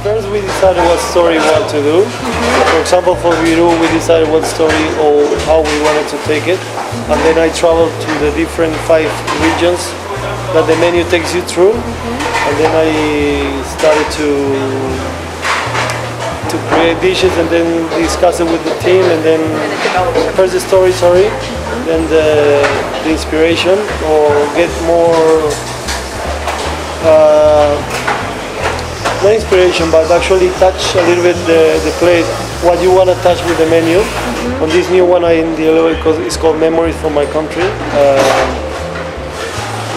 First we decided what story we want to do. For example, for Peru we decided what story or how we wanted to take it. And then I traveled to the different 5 regions that the menu takes you through. And then I started to create dishes and then discuss it with the team and then first the story, then the inspiration or get more not inspiration, but actually touch a little bit the plate, what you want to touch with the menu. On this new one in the L.L.P, it's called Memories from My Country.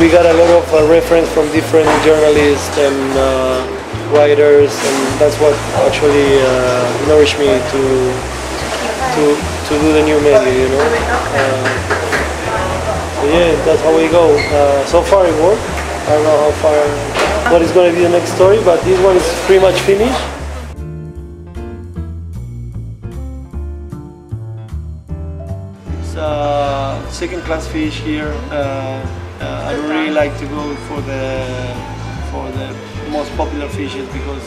We got a lot of reference from different journalists and writers, and that's what actually nourished me to do the new menu, you know. Yeah, that's how we go. So far it worked. I don't know how far, what is going to be the next story, but this one is pretty much finished. It's second class fish here. I don't really like to go for the most popular fishes because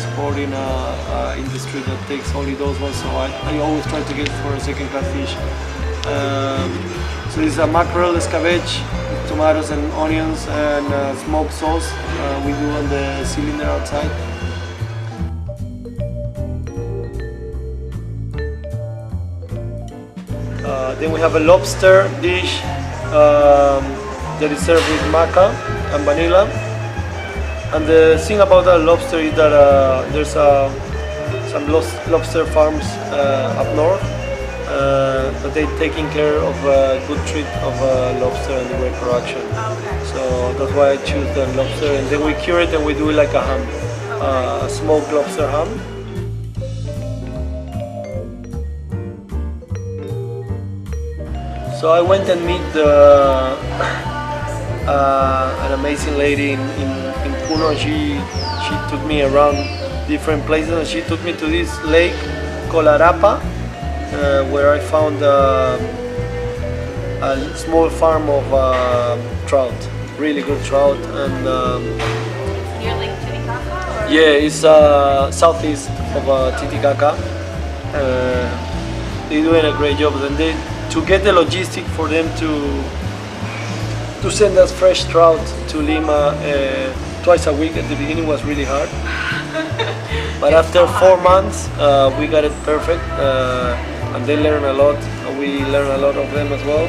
supporting an industry that takes only those ones, so I always try to get for a second class fish. So this is a mackerel escabeche, tomatoes and onions and smoked sauce we do on the cylinder outside. Then we have a lobster dish that is served with maca and vanilla. And the thing about that lobster is that there's some lobster farms up north that they're taking care of a good treat of lobster and the reproduction. Okay. So that's why I choose the lobster, and then we cure it and we do it like a ham, smoked lobster ham. So I went and meet an amazing lady in Munoz. She took me around different places and she took me to this lake called L.L.P, where I found a small farm of trout, really good trout. And Near Lake Titicaca? yeah, it's southeast of Titicaca. They're doing a great job, and to get the logistic for them to send us fresh trout to Lima twice a week at the beginning was really hard. But after 4 months, we got it perfect, and they learn a lot. We learn a lot of them as well.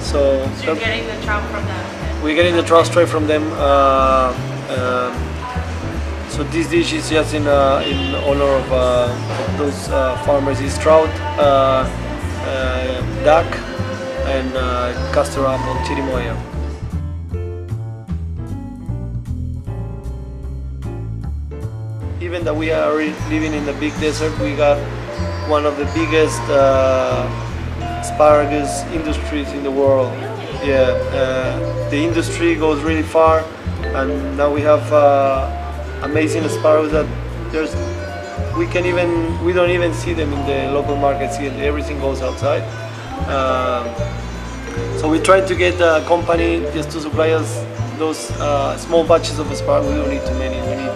So you're getting the trout from them? We're getting the trout straight from them. So this dish is just in honor of those farmers. It's trout, duck, and castor apple, chirimoya. Even that we are living in the big desert, we got one of the biggest asparagus industries in the world. Yeah, the industry goes really far, and now we have amazing asparagus that we don't even see them in the local markets here. Everything goes outside. So we tried to get a company just to supply us those small batches of asparagus. We don't need too many. We need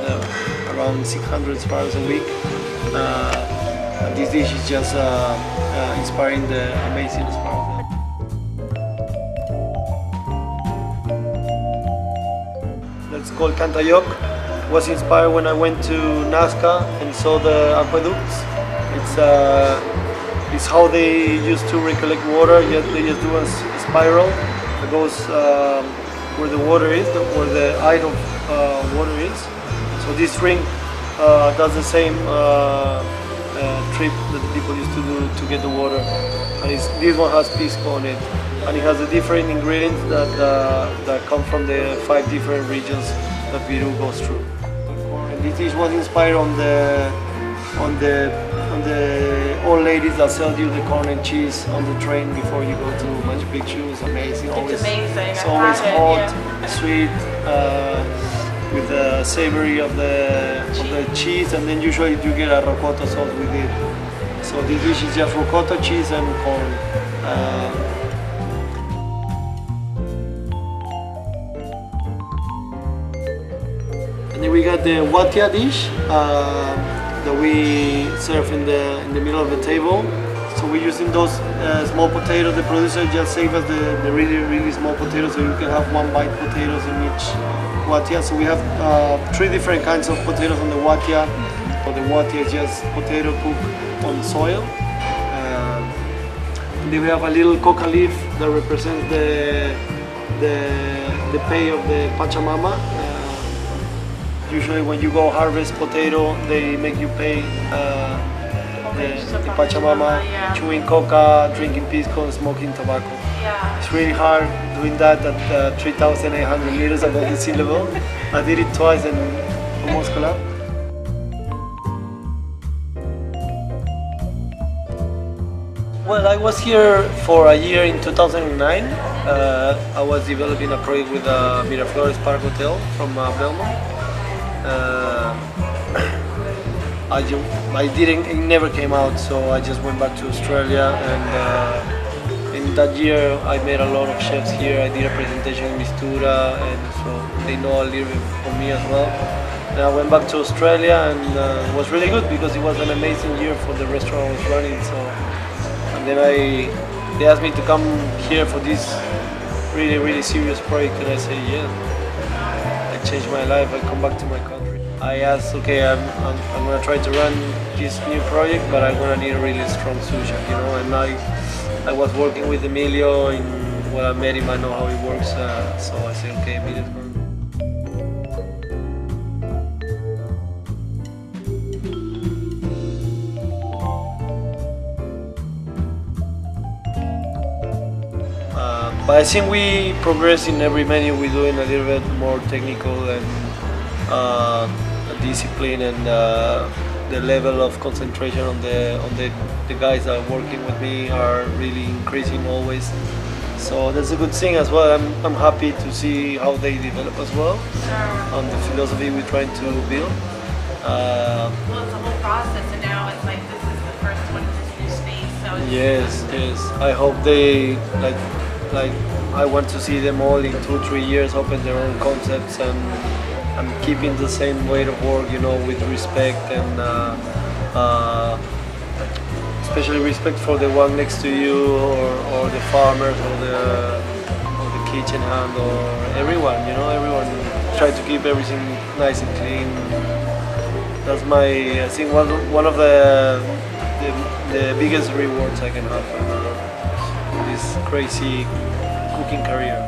around 600 asparagus a week. And this dish is just inspiring the amazing asparagus. That's called Cantayok. Was inspired when I went to Nazca and saw the aqueducts. It's how they used to recollect water. They just do a spiral that goes where the water is, where the height of water is. So this ring does the same trip that the people used to do to get the water. And this one has pisco on it, and it has the different ingredients that come from the 5 different regions that Peru goes through. And this dish was inspired on the old ladies that sell you the corn and cheese on the train before you go to Machu Picchu. It's amazing. It's amazing. It's always hot, sweet, with the savory of the cheese, and then usually you get a ricotta sauce with it. So this dish is just ricotta, cheese, and corn. And Then we got the watia dish that we serve in the middle of the table. So we're using those small potatoes. The producer just saved us the really small potatoes, so you can have one bite potatoes in each watia. So we have 3 different kinds of potatoes on the watia. So the watia is just potato cooked on soil. Then we have a little coca leaf that represents the pay of the Pachamama. Usually when you go harvest potato, they make you pay the Pachamama, yeah. chewing coca, drinking pisco, and smoking tobacco. Yeah. It's really hard doing that at 3,800 meters above the sea level. I did it twice and almost collapsed. Well, I was here for a year in 2009. I was developing a project with Miraflores Park Hotel from Belmont. It never came out, so I just went back to Australia, and in that year I met a lot of chefs here. I did a presentation in Mistura, and so they know a little bit from me as well. And I went back to Australia, and it was really good because it was an amazing year for the restaurant I was running. So, and then they asked me to come here for this really serious project, and I said yeah. I changed my life. I come back to my country. I asked, okay, I'm gonna try to run this new project, but I'm gonna need a really strong sous chef, you know. And I was working with Emilio, and when I met him, I know how he works. So I said, okay, Emilio's gonna. But I think we progress in every menu. We're doing a little bit more technical and discipline, and the level of concentration on the guys that are working with me are really increasing always. So that's a good thing as well. I'm happy to see how they develop as well on the philosophy we're trying to build. Well, it's a whole process, and now it's like this is the first one in this new space. So Yes. I hope they like I want to see them all in 2-3 years open their own concepts and keeping the same way of work, you know, with respect and especially respect for the one next to you, or the farmers, or the kitchen hand, or everyone, you know, everyone try to keep everything nice and clean. That's I think one of the biggest rewards I can have from this crazy cooking career.